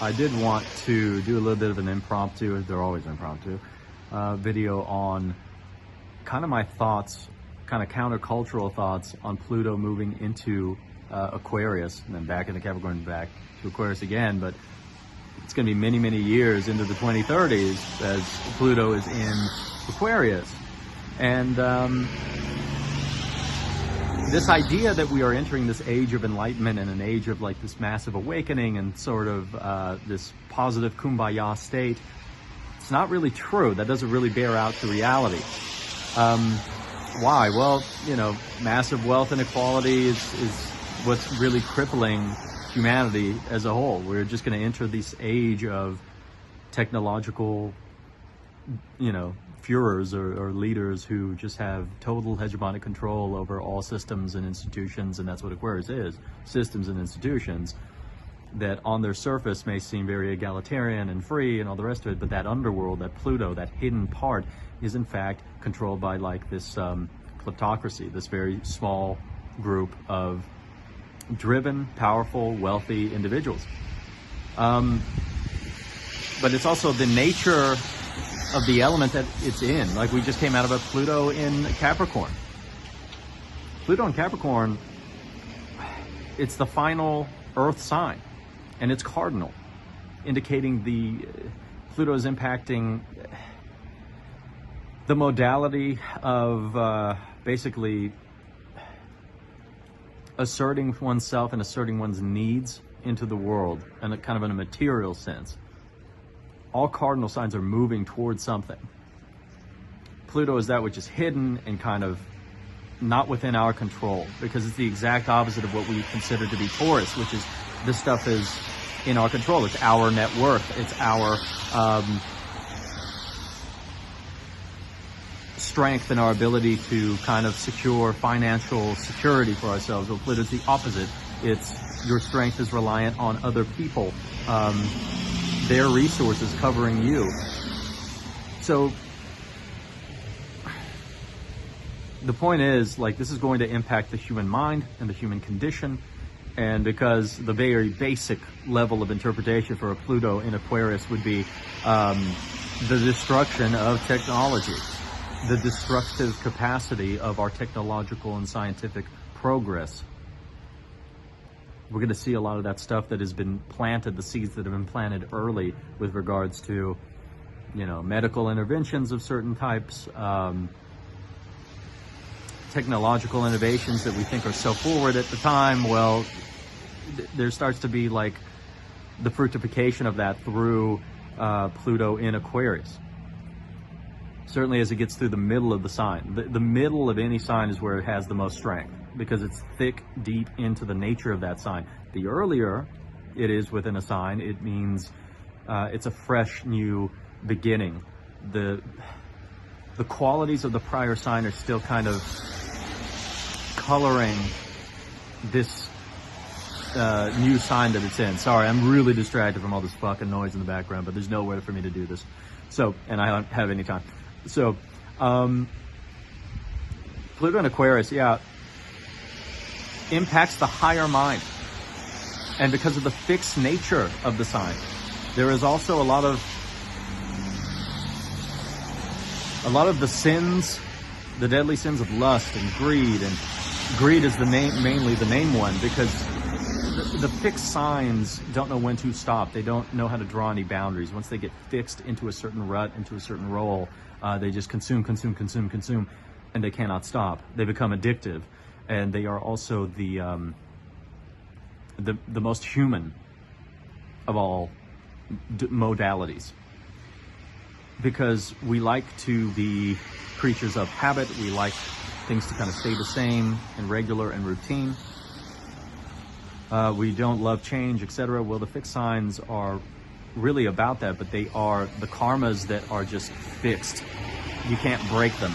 I did want to do a little bit of an impromptu, they're always impromptu, video on kind of my thoughts, kind of countercultural thoughts on Pluto moving into Aquarius, and then back into Capricorn, back to Aquarius again. But it's going to be many, many years into the 2030s as Pluto is in Aquarius. And this idea that we are entering this age of enlightenment and an age of like this massive awakening and sort of this positive kumbaya state, it's not really true. That doesn't really bear out the reality. Why? Well, you know, massive wealth inequality is what's really crippling humanity as a whole. We're just going to enter this age of technological, you know, furors or leaders who just have total hegemonic control over all systems and institutions, and that's what Aquarius is, systems and institutions that on their surface may seem very egalitarian and free and all the rest of it, but that underworld, that Pluto, that hidden part is in fact controlled by like this kleptocracy, this very small group of driven, powerful, wealthy individuals. But it's also the nature of the element that it's in. Like we just came out of a Pluto in Capricorn. Pluto in Capricorn, it's the final Earth sign, and it's cardinal, indicating the Pluto is impacting the modality of basically asserting oneself and asserting one's needs into the world, and kind of in a material sense. All cardinal signs are moving towards something. Pluto is that which is hidden and kind of not within our control, because it's the exact opposite of what we consider to be Taurus, which is this stuff is in our control. It's our net worth. It's our strength and our ability to kind of secure financial security for ourselves. Well, Pluto's the opposite. It's your strength is reliant on other people, their resources covering you. So the point is, like, this is going to impact the human mind and the human condition. And because the very basic level of interpretation for a Pluto in Aquarius would be the destruction of technology, the destructive capacity of our technological and scientific progress. We're going to see a lot of that stuff that has been planted, the seeds that have been planted early with regards to, you know, medical interventions of certain types, technological innovations that we think are so forward at the time. Well, there starts to be like the fructification of that through Pluto in Aquarius. Certainly as it gets through the middle of the sign. The middle of any sign is where it has the most strength, because it's thick, deep into the nature of that sign. The earlier it is within a sign, it means it's a fresh, new beginning. The qualities of the prior sign are still kind of coloring this new sign that it's in. Sorry, I'm really distracted from all this fucking noise in the background, but there's nowhere for me to do this. So, and I don't have any time. So, Pluto in Aquarius, yeah, impacts the higher mind. And because of the fixed nature of the sign, there is also a lot of the sins, the deadly sins of lust and greed. And greed is mainly the main one, because the fixed signs don't know when to stop. They don't know how to draw any boundaries. Once they get fixed into a certain rut, into a certain role, they just consume, and they cannot stop. They become addictive, and they are also the most human of all modalities, because we like to be creatures of habit. We like things to kind of stay the same and regular and routine. We don't love change, etc. Well, the fixed signs are really about that, but they are the karmas that are just fixed. You can't break them.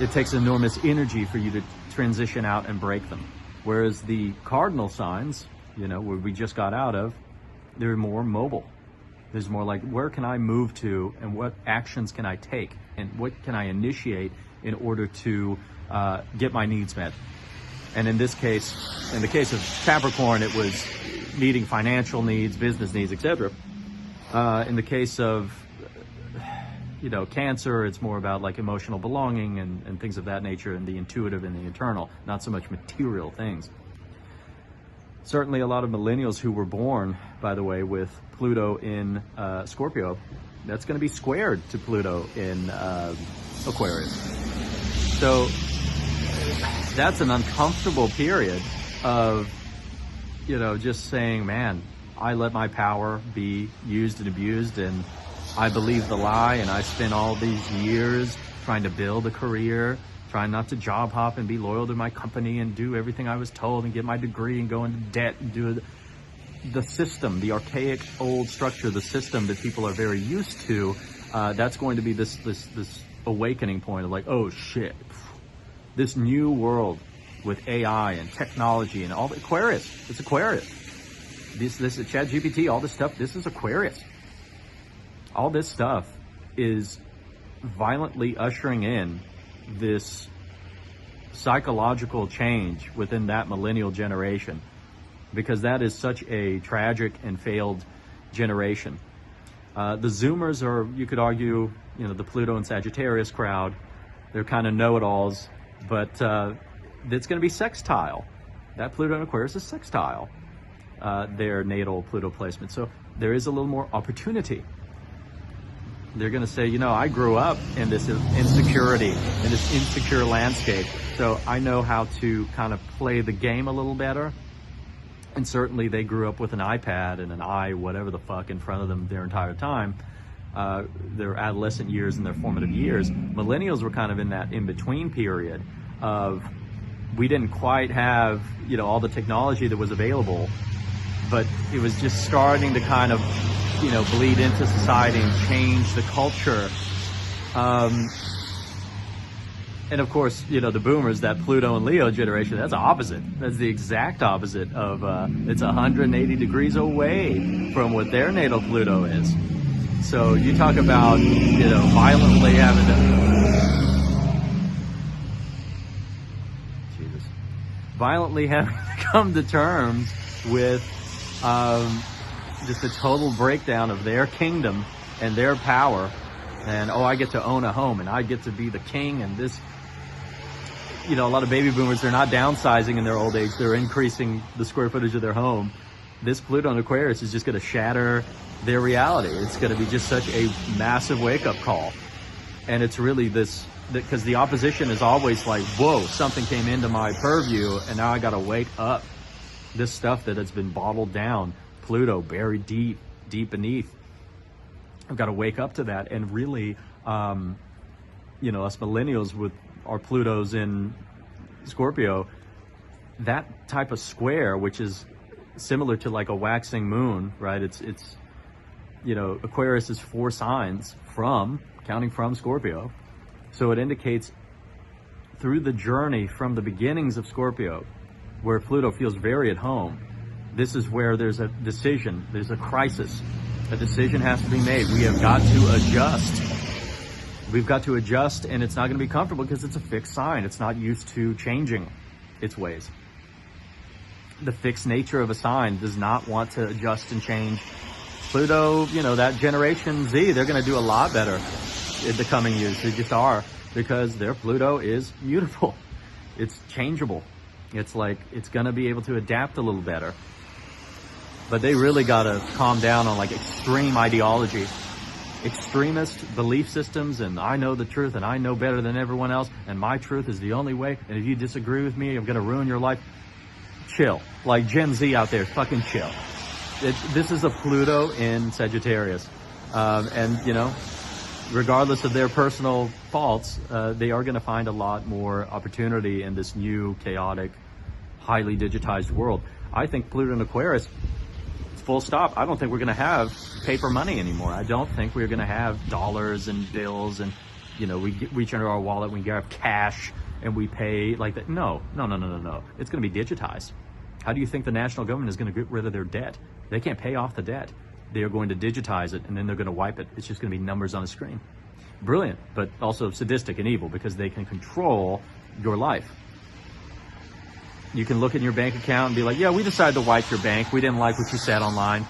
It takes enormous energy for you to transition out and break them. Whereas the cardinal signs, you know, where we just got out of, they're more mobile. There's more like, where can I move to, and what actions can I take, and what can I initiate in order to get my needs met. And in this case, in the case of Capricorn, it was meeting financial needs, business needs, etc. In the case of, Cancer, it's more about like emotional belonging and things of that nature, and the intuitive and the internal, not so much material things. Certainly a lot of millennials who were born, by the way, with Pluto in Scorpio, that's going to be squared to Pluto in Aquarius. So that's an uncomfortable period of, just saying, man, I let my power be used and abused, and I believe the lie, and I spent all these years trying to build a career, trying not to job hop and be loyal to my company and do everything I was told and get my degree and go into debt and do the system, the archaic old structure, the system that people are very used to. That's going to be this awakening point of like, oh shit, this new world with AI and technology and all the Aquarius. It's Aquarius. This ChatGPT, all this stuff, this is Aquarius. All this stuff is violently ushering in this psychological change within that millennial generation, because that is such a tragic and failed generation. The Zoomers are, you could argue, the Pluto and Sagittarius crowd. They're kind of know-it-alls, but it's going to be sextile. That Pluto and Aquarius is sextile, their natal Pluto placement. So there is a little more opportunity. They're going to say, I grew up in this insecurity, in this insecure landscape, so I know how to kind of play the game a little better. And certainly they grew up with an iPad and an whatever the fuck in front of them their entire time, their adolescent years and their formative years. Millennials were kind of in that in-between period of, we didn't quite have, all the technology that was available, but it was just starting to kind of, bleed into society and change the culture. And of course, the boomers, that Pluto and Leo generation, that's opposite. That's the exact opposite of, it's 180 degrees away from what their natal Pluto is. So you talk about, violently having to come to terms with, just a total breakdown of their kingdom and their power. And, I get to own a home and I get to be the king, and this, a lot of baby boomers, they're not downsizing in their old age, they're increasing the square footage of their home. This Pluto and Aquarius is just going to shatter their reality. It's going to be just such a massive wake-up call. And it's really this, because the opposition is always like, whoa, something came into my purview and now I got to wake up. This stuff that has been bottled down, Pluto buried deep beneath. I've got to wake up to that. And really, us millennials with our Plutos in Scorpio, that type of square, which is similar to like a waxing moon, right? It's Aquarius is 4 signs counting from Scorpio. So it indicates through the journey from the beginnings of Scorpio, where Pluto feels very at home, this is where there's a decision, there's a crisis. A decision has to be made. We have got to adjust. We've got to adjust, and it's not going to be comfortable because it's a fixed sign. It's not used to changing its ways. The fixed nature of a sign does not want to adjust and change. Pluto, that Generation Z, they're going to do a lot better in the coming years. They just are, because their Pluto is mutable. It's changeable. It's like, it's going to be able to adapt a little better. But they really got to calm down on like extreme ideology, extremist belief systems, and I know the truth and I know better than everyone else and my truth is the only way, and if you disagree with me, I'm going to ruin your life. Chill. Like Gen Z out there, fucking chill. This is a Pluto in Sagittarius. And, regardless of their personal faults, they are going to find a lot more opportunity in this new, chaotic, highly digitized world. I think Pluto and Aquarius, full stop. I don't think we're going to have paper money anymore. I don't think we're going to have dollars and bills and, we reach into our wallet, we grab cash and we pay like that. No. It's going to be digitized. How do you think the national government is going to get rid of their debt? They can't pay off the debt. They are going to digitize it and then they're going to wipe it. It's just going to be numbers on a screen. Brilliant, but also sadistic and evil because they can control your life. You can look at your bank account and be like, yeah, we decided to wipe your bank. We didn't like what you said online.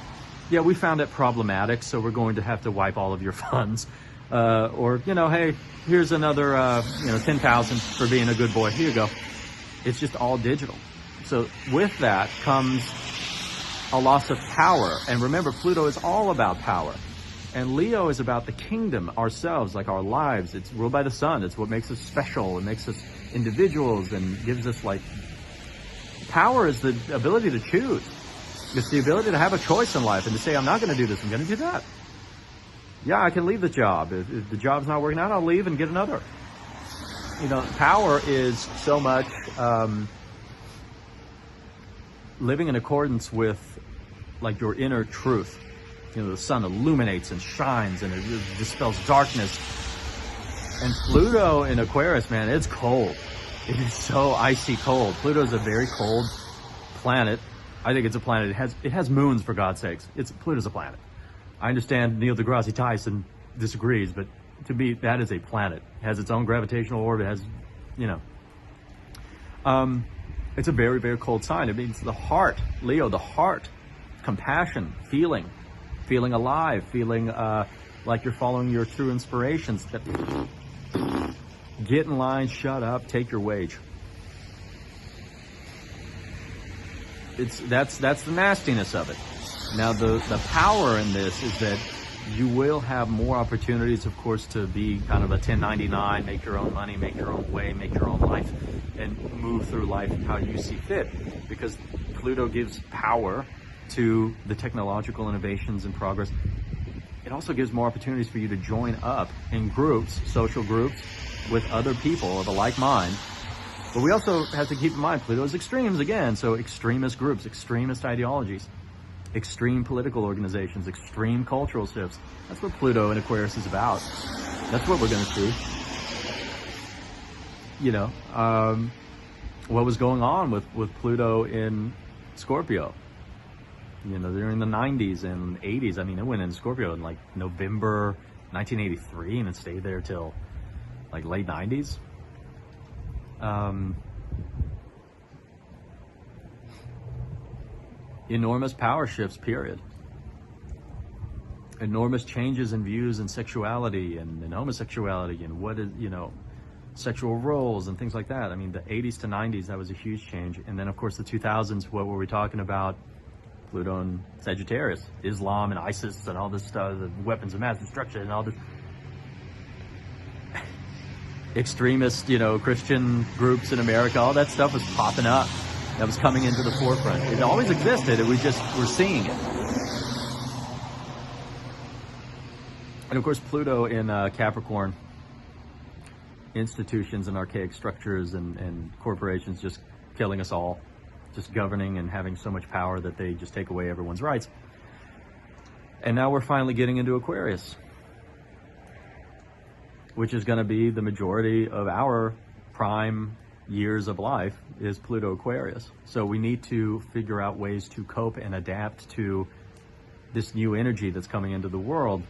Yeah, we found it problematic, so we're going to have to wipe all of your funds. Or, hey, here's another, 10,000 for being a good boy. Here you go. It's just all digital. So with that comes a loss of power. And remember, Pluto is all about power. And Leo is about the kingdom, ourselves, like our lives. It's ruled by the sun. It's what makes us special. It makes us individuals and gives us power is the ability to choose. It's the ability to have a choice in life and to say, I'm not going to do this, I'm going to do that. Yeah, I can leave the job. If the job's not working out, I'll leave and get another. Power is so much living in accordance with your inner truth. The sun illuminates and shines and it dispels darkness. And Pluto in Aquarius, man, it's cold. It is so icy cold. Pluto is a very cold planet. I think it's a planet. It has moons, for God's sakes. Pluto's a planet. I understand Neil deGrasse Tyson disagrees, but to me, that is a planet. It has its own gravitational orbit. It has, it's a very, very cold sign. It means the heart, Leo, the heart, compassion, feeling alive, feeling like you're following your true inspirations. Get in line, shut up, take your wage. That's the nastiness of it. Now the power in this is that you will have more opportunities, of course, to be kind of a 1099, make your own money, make your own way, make your own life, and move through life how you see fit. Because Pluto gives power to the technological innovations and progress. It also gives more opportunities for you to join up in groups, social groups, with other people of a like mind. But we also have to keep in mind Pluto is extremes again, so extremist groups, extremist ideologies, extreme political organizations, extreme cultural shifts. That's what Pluto in Aquarius is about. That's what we're going to see. What was going on with Pluto in Scorpio. During the 90s and 80s. I mean, it went into Scorpio in November 1983 and it stayed there till late 90s. Enormous power shifts, period. Enormous changes in views and sexuality and homosexuality and what is, sexual roles and things like that. I mean, the 80s to 90s, that was a huge change. And then, of course, the 2000s, what were we talking about? Pluto and Sagittarius, Islam and ISIS and all this stuff, the weapons of mass destruction and all this. Extremist, Christian groups in America, all that stuff was popping up. That was coming into the forefront. It always existed, and we're seeing it. And of course, Pluto in Capricorn, institutions and archaic structures and corporations just killing us all, just governing and having so much power that they just take away everyone's rights. And now we're finally getting into Aquarius, which is going to be the majority of our prime years of life is Pluto Aquarius. So we need to figure out ways to cope and adapt to this new energy that's coming into the world.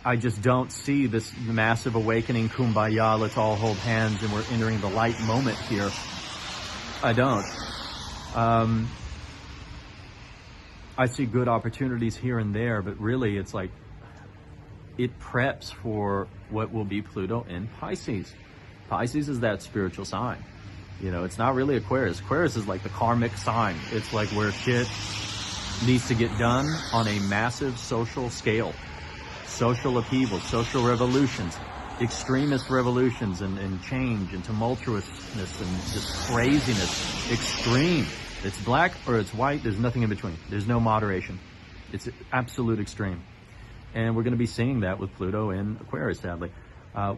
I just don't see this massive awakening, kumbaya, let's all hold hands and we're entering the light moment here. I don't. I see good opportunities here and there, but really it's it preps for what will be Pluto in Pisces. Pisces is that spiritual sign. It's not really Aquarius. Aquarius is like the karmic sign. It's where shit needs to get done on a massive social scale. Social upheaval, social revolutions, extremist revolutions and change and tumultuousness and just craziness. Extreme. It's black or it's white. There's nothing in between. There's no moderation. It's absolute extreme. And we're going to be seeing that with Pluto in Aquarius, sadly.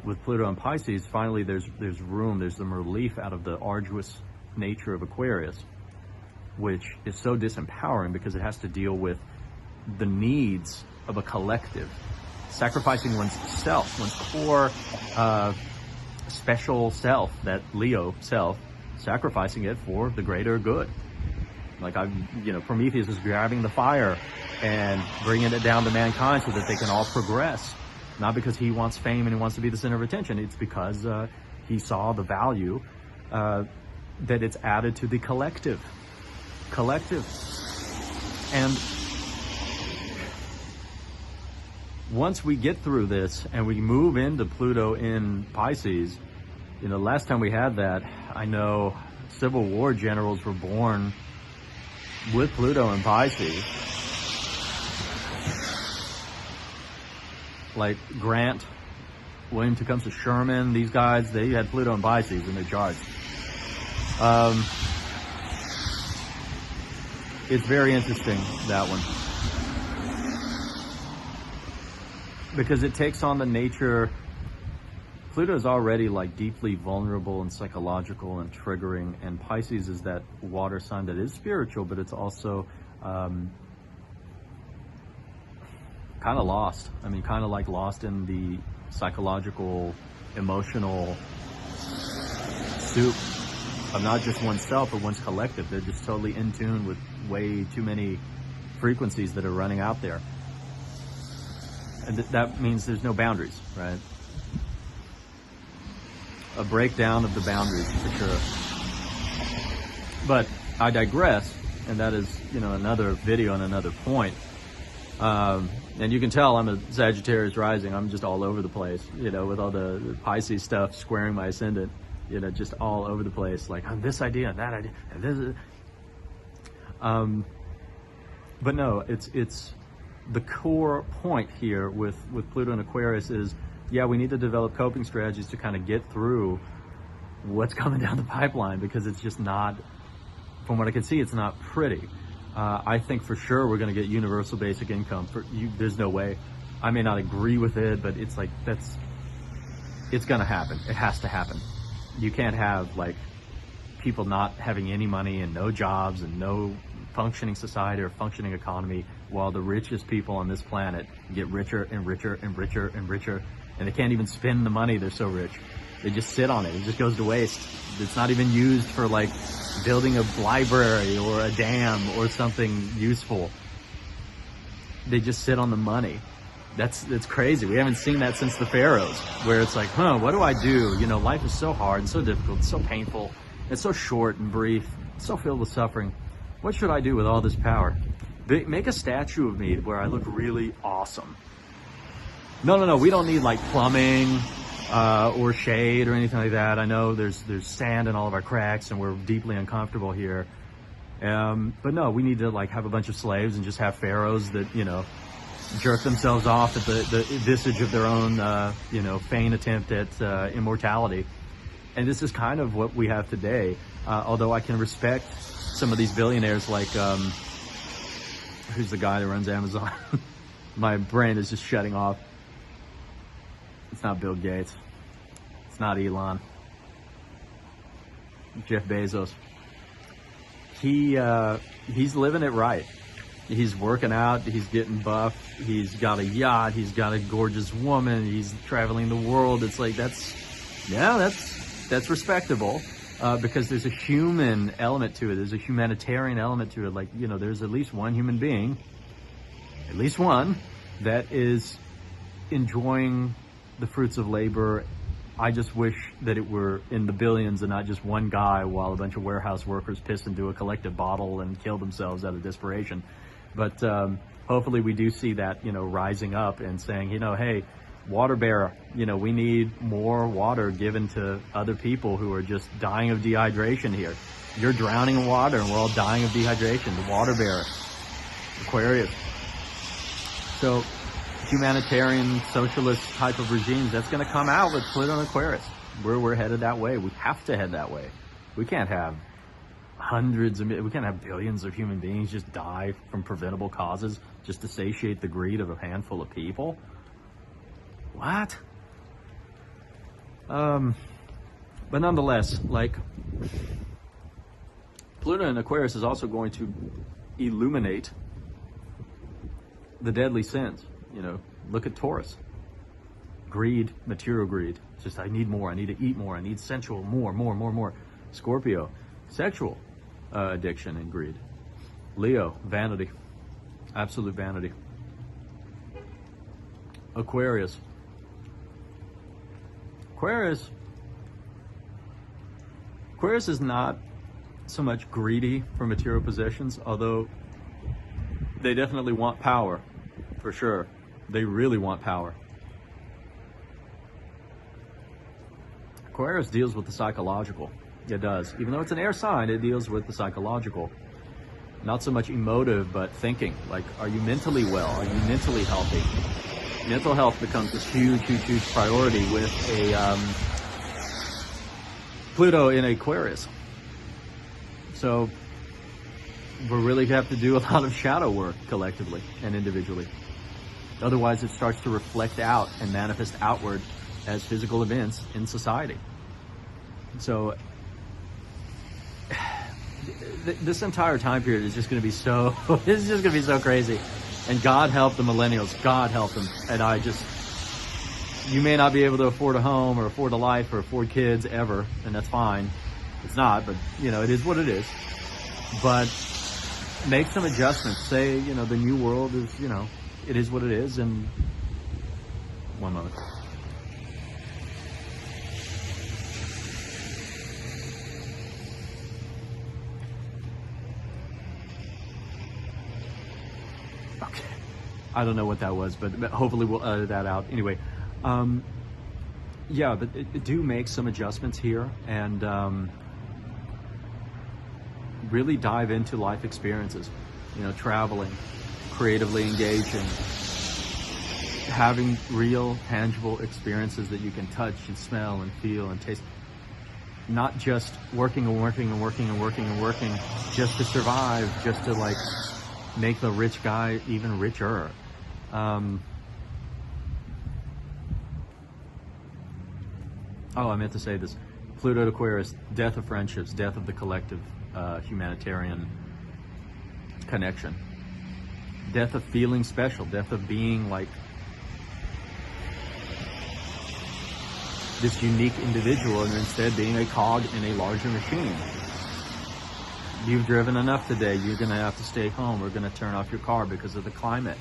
With Pluto in Pisces, finally there's room, there's some relief out of the arduous nature of Aquarius, which is so disempowering because it has to deal with the needs of a collective. Sacrificing one's self, one's core special self, that Leo self, sacrificing it for the greater good. Prometheus is grabbing the fire and bringing it down to mankind so that they can all progress. Not because he wants fame and he wants to be the center of attention. It's because he saw the value that it's added to the collective. And once we get through this and we move into Pluto in Pisces, you know, last time we had that, I know Civil War generals were born with Pluto in Pisces. Like Grant, William Tecumseh Sherman, these guys, they had Pluto and Pisces in their charts. It's very interesting, that one. Because it takes on the nature, Pluto is already like deeply vulnerable and psychological and triggering, and Pisces is that water sign that is spiritual, but it's also kind of lost. I mean, kind of like lost in the psychological, emotional soup of not just oneself, but one's collective. They're just totally in tune with way too many frequencies that are running out there. And that means there's no boundaries, right? A breakdown of the boundaries, for sure. But I digress, and that is, you know, another video and another point. And you can tell I'm a Sagittarius rising. I'm just all over the place, you know, with all the Pisces stuff squaring my ascendant, you know, just all over the place, like on this idea and that idea and this. But no, it's the core point here with Pluto and Aquarius is, yeah, we need to develop coping strategies to kind of get through what's coming down the pipeline, because it's just not, from what I can see, it's not pretty. I think for sure we're going to get universal basic income. There's no way. I may not agree with it, but it's like, it's going to happen. It has to happen. You can't have like people not having any money and no jobs and no functioning society or functioning economy, while the richest people on this planet get richer and richer and richer and richer, and they can't even spend the money. They're so rich. They just sit on it. It just goes to waste. It's not even used for like building a library or a dam or something useful. They just sit on the money. That's crazy. We haven't seen that since the pharaohs, where it's like, what do I do? You know, life is so hard and so difficult, and so painful. It's so short and brief, so filled with suffering. What should I do with all this power? Make a statue of me where I look really awesome. No, we don't need like plumbing or shade or anything like that. I know there's sand in all of our cracks and we're deeply uncomfortable here. But no, we need to like have a bunch of slaves and just have pharaohs that, you know, jerk themselves off at the visage of their own, you know, vain attempt at immortality. And this is kind of what we have today. Although I can respect some of these billionaires, like, who's the guy that runs Amazon? My brain is just shutting off. It's not Bill Gates. It's not Elon. Jeff Bezos. He's living it right. He's working out. He's getting buff. He's got a yacht. He's got a gorgeous woman. He's traveling the world. It's like, that's respectable, because there's a human element to it. There's a humanitarian element to it. Like, you know, there's at least one human being, at least one, that is enjoying the fruits of labor. I just wish that it were in the billions and not just one guy while a bunch of warehouse workers pissed into a collective bottle and killed themselves out of desperation. But hopefully we do see that, you know, rising up and saying, you know, hey, water bearer, you know, we need more water given to other people who are just dying of dehydration here. You're drowning in water and we're all dying of dehydration. The water bearer, Aquarius. So humanitarian, socialist type of regimes, that's going to come out with Pluto and Aquarius. We're headed that way. We have to head that way. We can't have we can't have billions of human beings just die from preventable causes just to satiate the greed of a handful of people. What? But nonetheless, like, Pluto and Aquarius is also going to illuminate the deadly sins. You know, look at Taurus. Greed, material greed. It's just, I need more, I need to eat more, I need sensual, more. Scorpio, sexual addiction and greed. Leo, vanity. Absolute vanity. Aquarius, Aquarius is not so much greedy for material possessions, although they definitely want power, for sure. They really want power. Aquarius deals with the psychological. It does. Even though it's an air sign, it deals with the psychological. Not so much emotive, but thinking. Like, are you mentally well? Are you mentally healthy? Mental health becomes this huge, huge, huge priority with a Pluto in Aquarius. So we really have to do a lot of shadow work collectively and individually. Otherwise, it starts to reflect out and manifest outward as physical events in society. So this entire time period is just going to be so, it's just going to be so crazy. And God help the millennials. God help them. And you may not be able to afford a home or afford a life or afford kids ever, and that's fine. It's not, but it is what it is. But make some adjustments. Say, the new world is, it is what it is. And one moment. Okay. I don't know what that was, but hopefully we'll edit that out. Anyway, yeah, but do make some adjustments here and really dive into life experiences, traveling, creatively engaging, having real tangible experiences that you can touch and smell and feel and taste. Not just working and working and working and working and working just to survive, just to make the rich guy even richer. Oh, I meant to say this. Pluto Aquarius, death of friendships, death of the collective humanitarian connection. Death of feeling special, death of being this unique individual and instead being a cog in a larger machine. You've driven enough today, you're going to have to stay home. We're going to turn off your car because of the climate.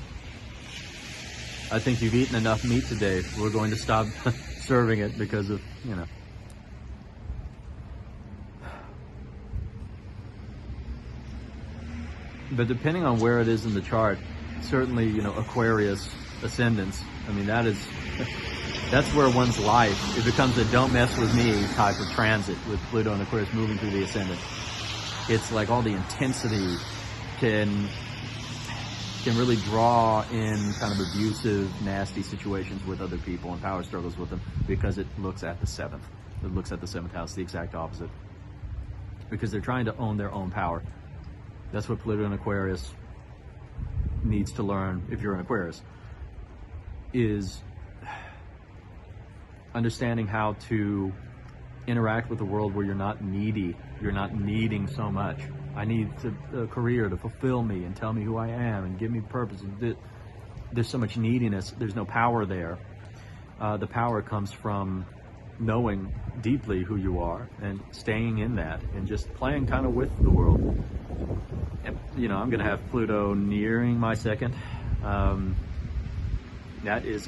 I think you've eaten enough meat today. We're going to stop serving it because of, But depending on where it is in the chart, certainly, Aquarius ascendants, that's where one's life, it becomes a don't mess with me type of transit with Pluto and Aquarius moving through the ascendant. It's like all the intensity can really draw in kind of abusive, nasty situations with other people and power struggles with them because it looks at the seventh. It looks at the seventh house, the exact opposite. Because they're trying to own their own power. That's what Pluto in Aquarius needs to learn, if you're an Aquarius, is understanding how to interact with the world where you're not needy, you're not needing so much. I need a career to fulfill me and tell me who I am and give me purpose. There's so much neediness, there's no power there. The power comes from knowing deeply who you are and staying in that and just playing kind of with the world. And, I'm going to have Pluto nearing my second. That is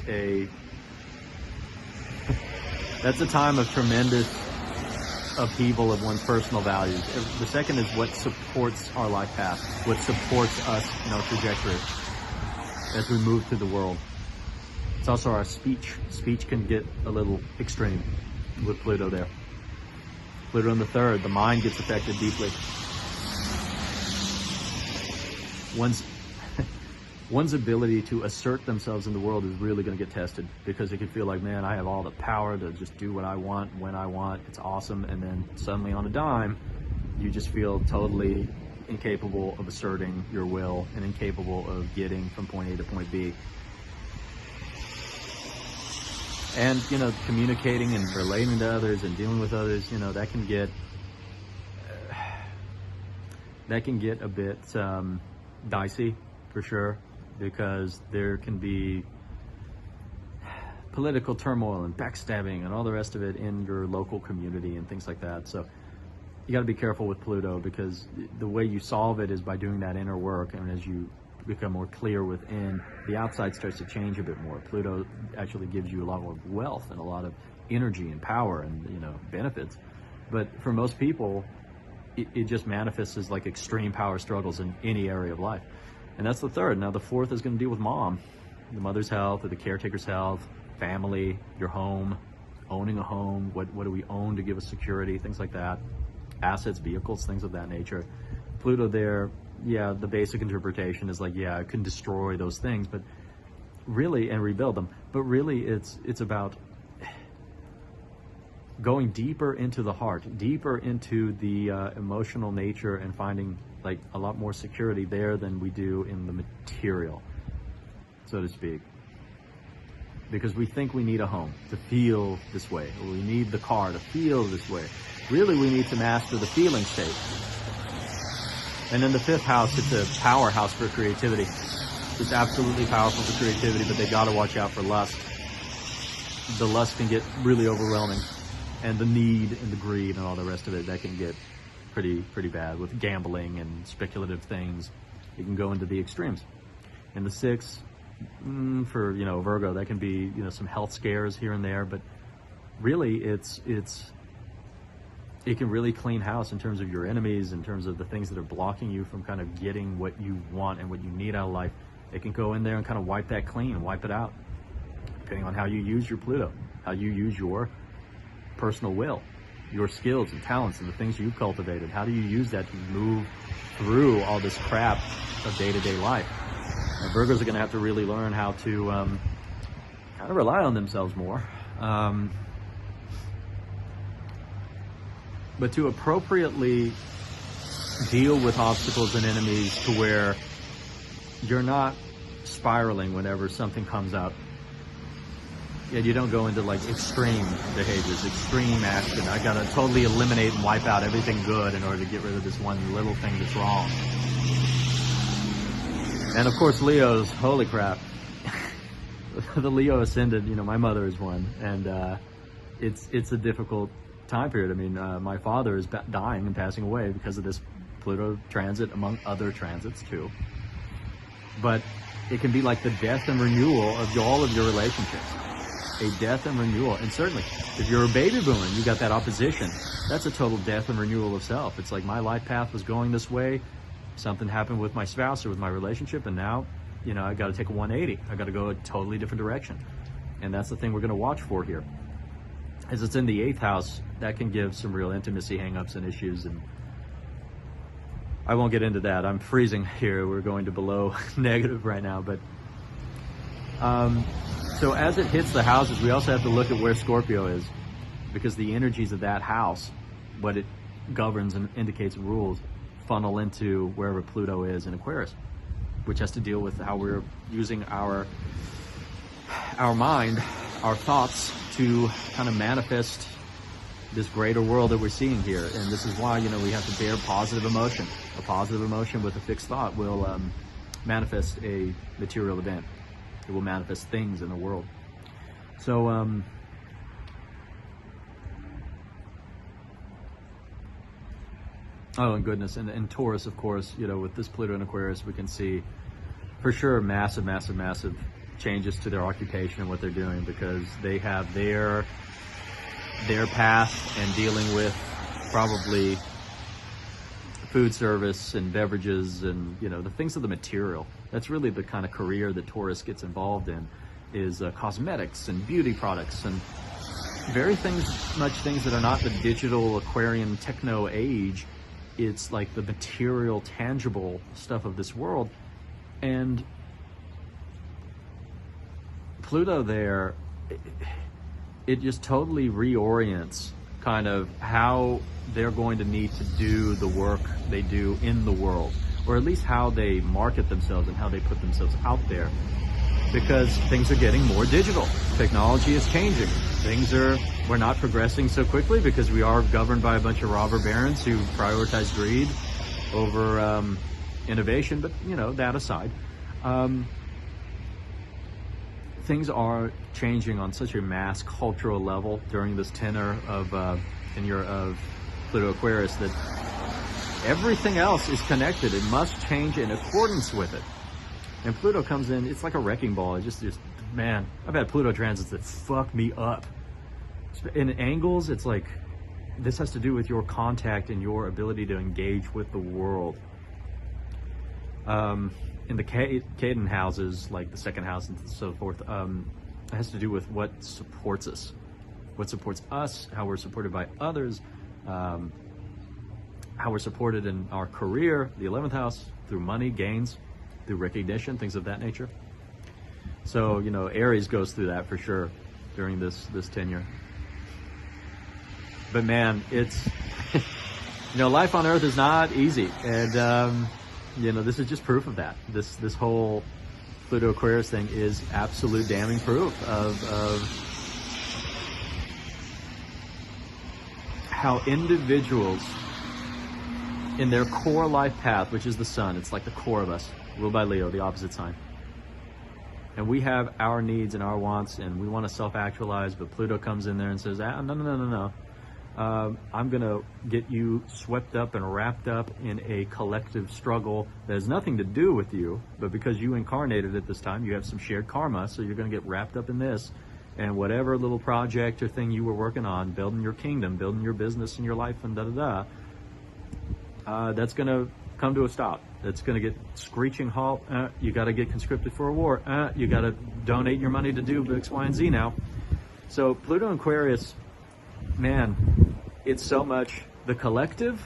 that's a time of tremendous upheaval of one's personal values. The second is what supports our life path, what supports us in our trajectory as we move through the world. It's also our speech. Speech can get a little extreme with Pluto there. Pluto in the third, the mind gets affected deeply. One's ability to assert themselves in the world is really going to get tested because it can feel like, man, I have all the power to just do what I want, when I want. It's awesome. And then suddenly on a dime, you just feel totally incapable of asserting your will and incapable of getting from point A to point B. And, communicating and relating to others and dealing with others, that can get a bit dicey for sure, because there can be political turmoil and backstabbing and all the rest of it in your local community and things like that. So you got to be careful with Pluto, because the way you solve it is by doing that inner work. And as you become more clear within, the outside starts to change a bit more. Pluto actually gives you a lot more wealth and a lot of energy and power and benefits. But for most people, it just manifests as like extreme power struggles in any area of life. And that's the third. Now the fourth is going to deal with mom, the mother's health or the caretaker's health, family, your home, owning a home. What do we own to give us security? Things like that. Assets, vehicles, things of that nature. Pluto there, yeah, the basic interpretation is like, yeah, it can destroy those things, but really, and rebuild them. But really, it's about going deeper into the heart, deeper into the emotional nature, and finding like a lot more security there than we do in the material, so to speak. Because we think we need a home to feel this way, or we need the car to feel this way. Really, we need to master the feeling state. And in the fifth house, it's a powerhouse for creativity. It's absolutely powerful for creativity, but they gotta watch out for lust. The lust can get really overwhelming, and the need and the greed and all the rest of it, that can get pretty bad with gambling and speculative things. You can go into the extremes. In the sixth, for Virgo, that can be some health scares here and there, but really it can really clean house in terms of your enemies, in terms of the things that are blocking you from kind of getting what you want and what you need out of life. It can go in there and kind of wipe that clean, wipe it out, depending on how you use your Pluto, how you use your personal will, your skills and talents and the things you've cultivated. How do you use that to move through all this crap of day-to-day life? And Virgos are going to have to really learn how to kind of rely on themselves more. But to appropriately deal with obstacles and enemies to where you're not spiraling whenever something comes up. And you don't go into like extreme behaviors, extreme action. I gotta totally eliminate and wipe out everything good in order to get rid of this one little thing that's wrong. And of course, Leos, holy crap. The Leo ascendant, my mother is one, and it's a difficult time period. I mean, my father is dying and passing away because of this Pluto transit, among other transits too. But it can be like the death and renewal of all of your relationships. A death and renewal. And certainly, if you're a baby boomer and you got that opposition, that's a total death and renewal of self. It's like my life path was going this way, something happened with my spouse or with my relationship, and now, I got to take a 180. I got to go a totally different direction. And that's the thing we're going to watch for here. As it's in the 8th house, that can give some real intimacy hangups and issues, and I won't get into that. I'm freezing here. We're going to below negative right now, but so as it hits the houses, we also have to look at where Scorpio is, because the energies of that house, what it governs and indicates and rules, funnel into wherever Pluto is in Aquarius, which has to deal with how we're using our mind, our thoughts, to kind of manifest this greater world that we're seeing here. And this is why, we have to bear positive emotion. A positive emotion with a fixed thought will manifest a material event. It will manifest things in the world. So, oh, and goodness, and Taurus, of course, with this Pluto and Aquarius, we can see for sure massive changes to their occupation and what they're doing, because they have their path and dealing with probably food service and beverages and the things of the material. That's really the kind of career that Taurus gets involved in, is cosmetics and beauty products and much things that are not the digital Aquarian techno age. It's like the material, tangible stuff of this world. And Pluto there, it just totally reorients kind of how they're going to need to do the work they do in the world, or at least how they market themselves and how they put themselves out there, because things are getting more digital. Technology is changing. We're not progressing so quickly because we are governed by a bunch of robber barons who prioritize greed over innovation, but that aside, things are changing on such a mass cultural level during this tenor of Pluto Aquarius that everything else is connected. It must change in accordance with it. And Pluto comes in, it's like a wrecking ball. It just man, I've had Pluto transits that fuck me up. In angles, it's like this has to do with your contact and your ability to engage with the world. In the Caden houses, like the second house and so forth, it has to do with what supports us, how we're supported by others, how we're supported in our career, the 11th house, through money, gains, through recognition, things of that nature. So, you know, Aries goes through that for sure during this tenure. But man, it's, you know, life on Earth is not easy. And, you know, this is just proof of that. This whole Pluto Aquarius thing is absolute damning proof of how individuals in their core life path, which is the sun, it's like the core of us, ruled by Leo, the opposite sign. And we have our needs and our wants, and we want to self-actualize, but Pluto comes in there and says, no. I'm going to get you swept up and wrapped up in a collective struggle that has nothing to do with you, but because you incarnated at this time, you have some shared karma, so you're going to get wrapped up in this. And whatever little project or thing you were working on, building your kingdom, building your business and your life and that's going to come to a stop. That's going to get screeching halt. You got to get conscripted for a war. You got to donate your money to do X, Y, and Z now. So Pluto and Aquarius, man, it's so much the collective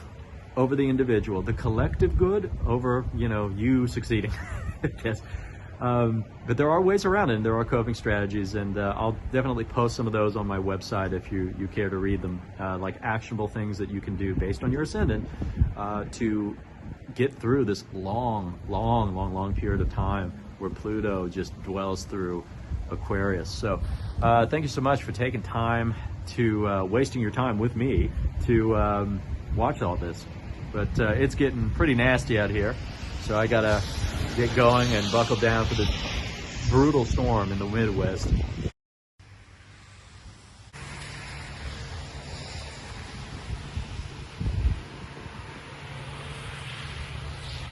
over the individual, the collective good over, you know, you succeeding. Yes. But there are ways around it, and there are coping strategies, and I'll definitely post some of those on my website if you care to read them, like actionable things that you can do based on your ascendant to get through this long period of time where Pluto just dwells through Aquarius. So thank you so much for taking time to wasting your time with me to watch all this. But it's getting pretty nasty out here, so I gotta get going and buckle down for the brutal storm in the Midwest.